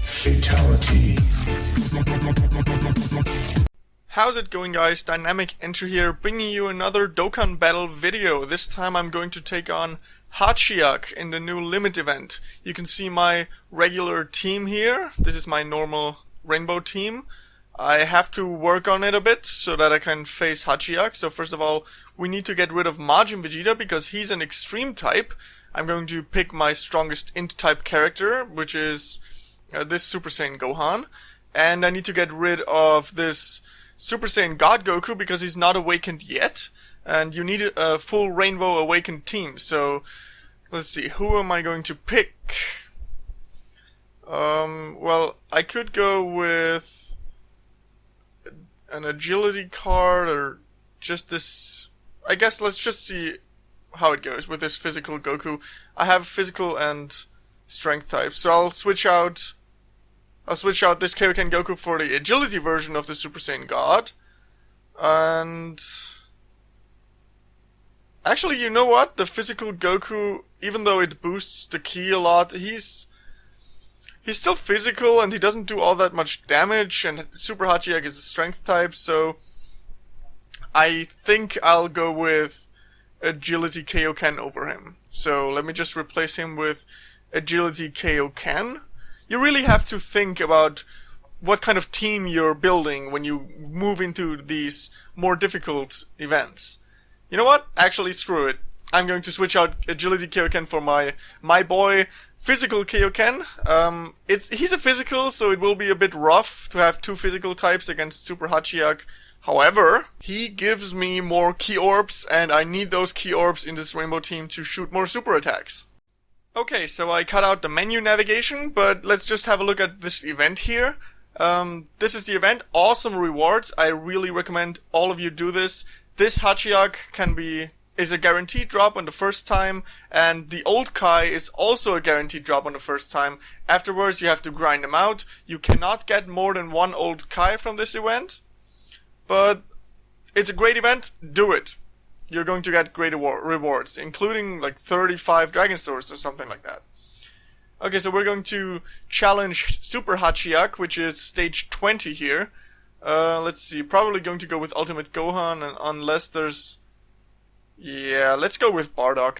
Fatality. How's it going, guys? Dynamic Entry here, bringing you another Dokkan battle video. This time I'm going to take on Hatchiyack in the new limit event. You can see my regular team here. This is my normal rainbow team. I have to work on it a bit so that I can face Hatchiyack. So first of all, we need to get rid of Majin Vegeta because he's an extreme type. I'm going to pick my strongest int type character, which is this Super Saiyan Gohan. And I need to get rid of this Super Saiyan God Goku because he's not awakened yet. And you need a full Rainbow Awakened team. So, let's see, who am I going to pick? Well, I could go with an agility card or just this. I guess let's just see how it goes with this physical Goku. I have physical and strength types, so I'll switch out this Kaioken Goku for the agility version of the Super Saiyan God. And actually, you know what? The physical Goku, even though it boosts the ki a lot, he's still physical and he doesn't do all that much damage, and Super Hatchiyack is a strength type, so I think I'll go with Agility Kaioken over him. So let me just replace him with Agility Kaioken. You really have to think about what kind of team you're building when you move into these more difficult events. You know what? Actually, screw it. I'm going to switch out Agility Kaioken for my boy Physical Kaioken. He's a physical, so it will be a bit rough to have two physical types against Super Hatchiyack. However, he gives me more Ki Orbs, and I need those Ki Orbs in this rainbow team to shoot more super attacks. Okay, so I cut out the menu navigation, but let's just have a look at this event here. This is the event. Awesome rewards. I really recommend all of you do this. This Hatchiyack is a guaranteed drop on the first time, and the old Kai is also a guaranteed drop on the first time. Afterwards, you have to grind them out. You cannot get more than one old Kai from this event. But it's a great event, do it. You're going to get great rewards, including like 35 Dragon Swords or something like that. Okay, so we're going to challenge Super Hatchiyack, which is stage 20 here. Let's see, probably going to go with Ultimate Gohan, and unless there's... Yeah, let's go with Bardock.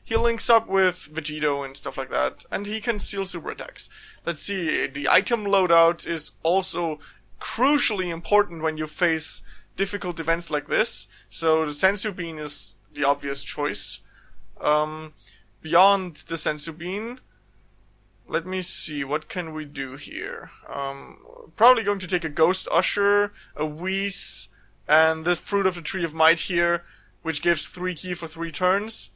He links up with Vegito and stuff like that, and he can steal super attacks. Let's see, the item loadout is also crucially important when you face difficult events like this, so the Senzu Bean is the obvious choice. Beyond the Senzu Bean, let me see, what can we do here? Probably going to take a Ghost Usher, a Whis, and the Fruit of the Tree of Might here, which gives 3 ki for 3 turns.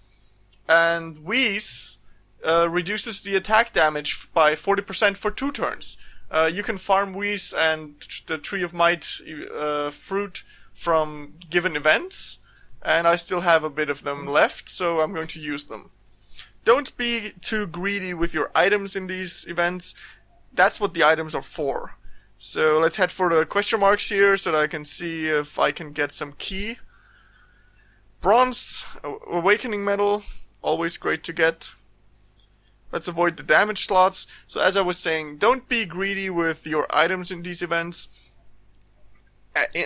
And Whis reduces the attack damage by 40% for 2 turns. You can farm Whis and the Tree of Might fruit from given events, and I still have a bit of them left, so I'm going to use them. Don't be too greedy with your items in these events. That's what the items are for. So let's head for the question marks here so that I can see if I can get some ki. Bronze, Awakening Medal, always great to get. Let's avoid the damage slots. So as I was saying, don't be greedy with your items in these events.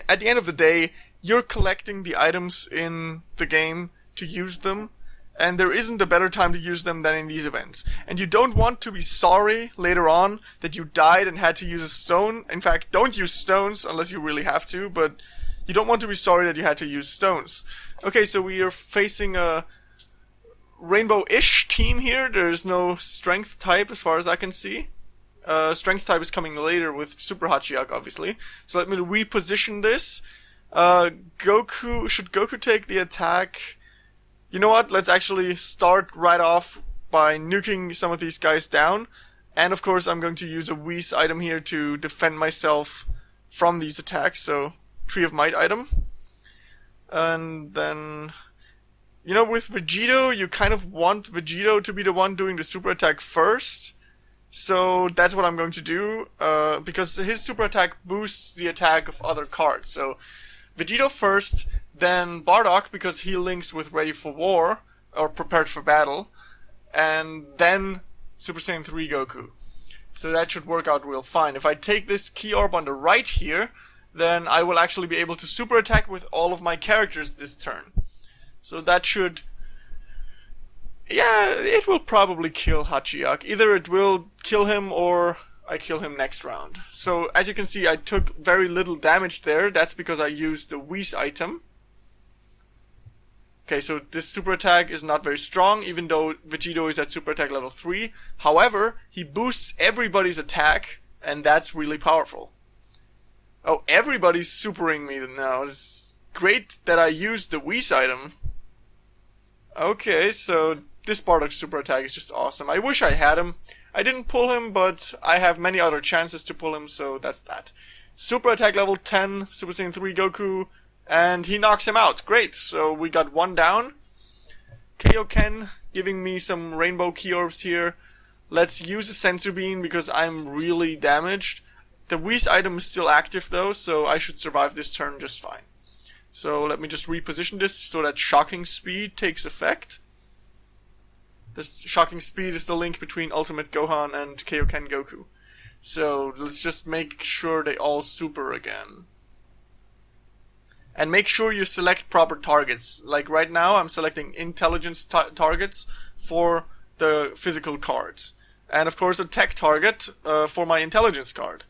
At the end of the day, you're collecting the items in the game to use them, and there isn't a better time to use them than in these events. And you don't want to be sorry later on that you died and had to use a stone. In fact, don't use stones unless you really have to, but you don't want to be sorry that you had to use stones. Okay, so we are facing a rainbow-ish team here. There's no strength type as far as I can see. Strength type is coming later with Super Hatchiyack, obviously. So let me reposition this. Should Goku take the attack? You know what? Let's actually start right off by nuking some of these guys down. And of course, I'm going to use a Whis item here to defend myself from these attacks. So, Tree of Might item. And then, you know, with Vegito, you kind of want Vegito to be the one doing the super attack first. So that's what I'm going to do, because his super attack boosts the attack of other cards. So Vegito first, then Bardock, because he links with Ready for War, or prepared for battle, and then Super Saiyan 3 Goku. So that should work out real fine. If I take this key orb on the right here, then I will actually be able to super attack with all of my characters this turn. So that should... yeah, it will probably kill Hatchiyack. Either it will kill him or I kill him next round. So as you can see, I took very little damage there. That's because I used the Whis item. Okay, so this super attack is not very strong, even though Vegito is at super attack level 3. However, he boosts everybody's attack, and that's really powerful. Oh, everybody's supering me now. It's great that I used the Whis item. Okay, so this Bardock's super attack is just awesome. I wish I had him. I didn't pull him, but I have many other chances to pull him, so that's that. Super attack level 10, Super Saiyan 3 Goku, and he knocks him out. Great, so we got one down. Kaioken giving me some rainbow key orbs here. Let's use a Senzu Bean because I'm really damaged. The Whis item is still active though, so I should survive this turn just fine. So let me just reposition this so that Shocking Speed takes effect. This Shocking Speed is the link between Ultimate Gohan and Kaioken Goku. So let's just make sure they all super again. And make sure you select proper targets. Like right now I'm selecting intelligence targets for the physical cards. And of course a tech target for my intelligence card.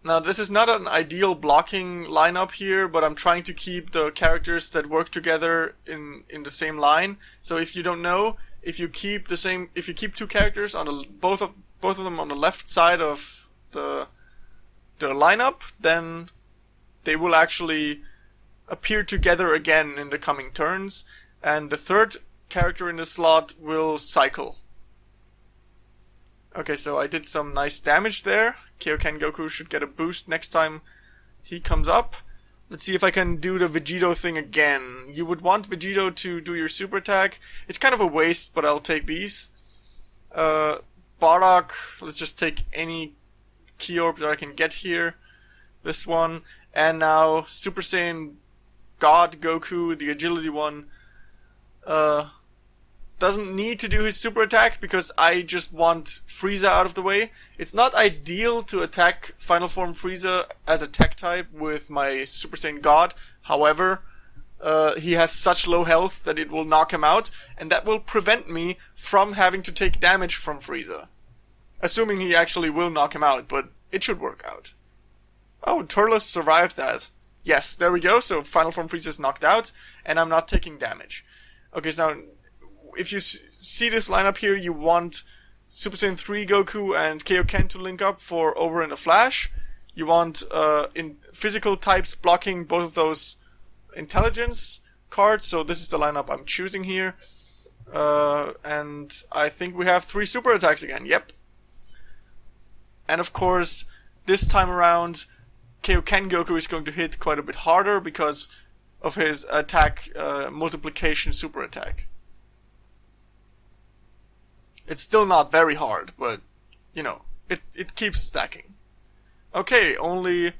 Now this is not an ideal blocking lineup here, but I'm trying to keep the characters that work together in the same line. So if you don't know, if you keep two characters on both of them on the left side of the lineup, then they will actually appear together again in the coming turns, and the third character in the slot will cycle. Okay, so I did some nice damage there. Kaioken Goku should get a boost next time he comes up. Let's see if I can do the Vegito thing again. You would want Vegito to do your super attack. It's kind of a waste, but I'll take these. Bardock, let's just take any key orb that I can get here. This one. And now Super Saiyan God Goku, the agility one, doesn't need to do his super attack because I just want Frieza out of the way. It's not ideal to attack Final Form Frieza as a tech type with my Super Saiyan God. However, he has such low health that it will knock him out, and that will prevent me from having to take damage from Frieza. Assuming he actually will knock him out, but it should work out. Oh, Turles survived that. Yes, there we go. So Final Form Frieza is knocked out, and I'm not taking damage. Okay, so now, if you see this lineup here, you want Super Saiyan 3 Goku and Kaioken to link up for Over in a Flash. You want in physical types blocking both of those intelligence cards. So this is the lineup I'm choosing here. And I think we have 3 super attacks again. Yep. And of course, this time around, Kaioken Goku is going to hit quite a bit harder because of his attack multiplication super attack. It's still not very hard, but, you know, it keeps stacking. Okay, only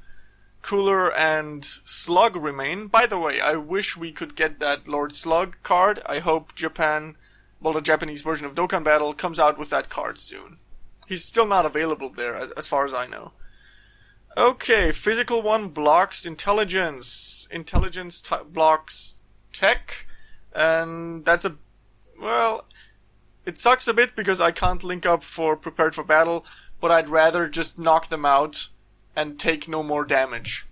Cooler and Slug remain. By the way, I wish we could get that Lord Slug card. I hope Japan, well, the Japanese version of Dokkan Battle comes out with that card soon. He's still not available there, as far as I know. Okay, physical one blocks intelligence. Intelligence blocks tech. And that's a... well... it sucks a bit because I can't link up for Prepared for Battle, but I'd rather just knock them out and take no more damage.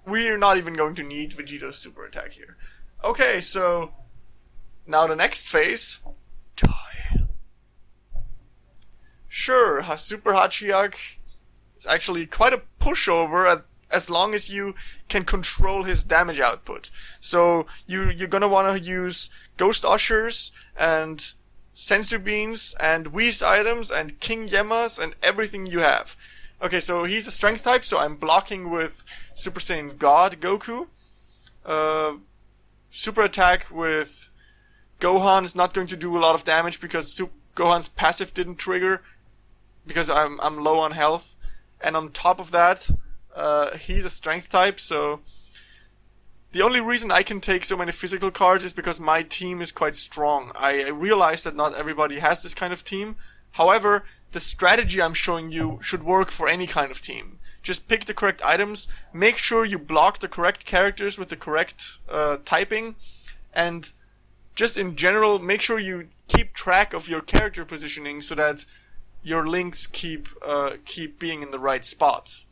We're not even going to need Vegito's super attack here. Okay, so... now the next phase... die. Sure, Super Hatchiyack is actually quite a pushover as long as you can control his damage output. So you're gonna wanna use Ghost Ushers and Senzu Beans and Whis items and King Yemmas and everything you have. Okay, so he's a strength type, so I'm blocking with Super Saiyan God Goku. Super attack with Gohan is not going to do a lot of damage because Gohan's passive didn't trigger because I'm low on health. And on top of that, he's a strength type, so The only reason I can take so many physical cards is because my team is quite strong. I realize that not everybody has this kind of team. However, the strategy I'm showing you should work for any kind of team. Just pick the correct items, make sure you block the correct characters with the correct typing, and just in general, make sure you keep track of your character positioning so that your links keep being in the right spots.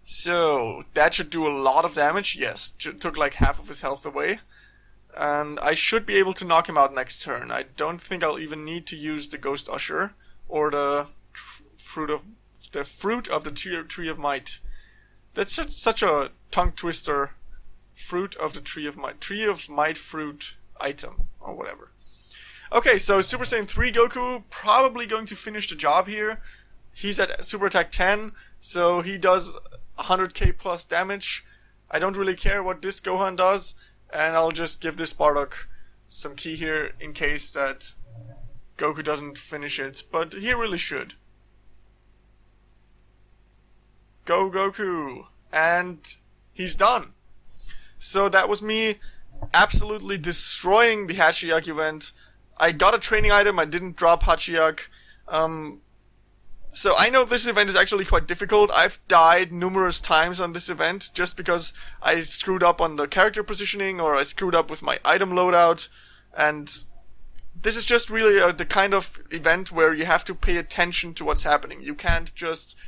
So, that should do a lot of damage. Yes, took like half of his health away. And I should be able to knock him out next turn. I don't think I'll even need to use the Ghost Usher or the fruit of the Tree of Might. That's such a tongue twister. Fruit of the Tree of Might. Tree of Might fruit item or whatever. Okay, so Super Saiyan 3 Goku probably going to finish the job here. He's at Super Attack 10, so he does 100k plus damage. I don't really care what this Gohan does, and I'll just give this Bardock some ki here in case that Goku doesn't finish it, but he really should. Go Goku! And he's done. So that was me absolutely destroying the Hatchiyack event. I got a training item, I didn't drop Hatchiyack. So I know this event is actually quite difficult. I've died numerous times on this event just because I screwed up on the character positioning or I screwed up with my item loadout. And this is just really the kind of event where you have to pay attention to what's happening. You can't just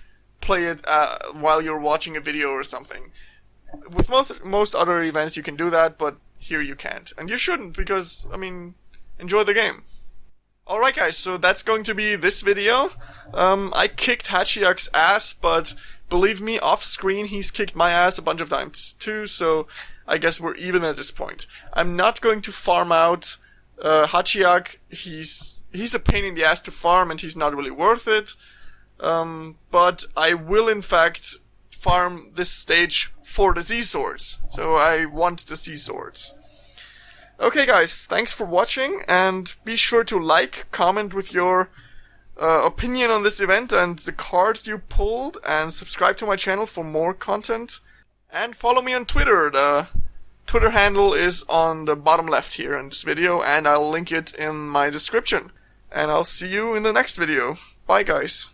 play it while you're watching a video or something. With most other events you can do that, but here you can't. And you shouldn't because, I mean, enjoy the game. Alright guys, so that's going to be this video. I kicked Hatchiyack's ass, but believe me, off screen he's kicked my ass a bunch of times too, so I guess we're even at this point. I'm not going to farm out Hatchiyack. He's a pain in the ass to farm and he's not really worth it. But I will in fact farm this stage for the Z-Swords. So I want the Z-Swords. Okay guys, thanks for watching, and be sure to like, comment with your opinion on this event and the cards you pulled, and subscribe to my channel for more content. And follow me on Twitter. The Twitter handle is on the bottom left here in this video, and I'll link it in my description. And I'll see you in the next video. Bye guys.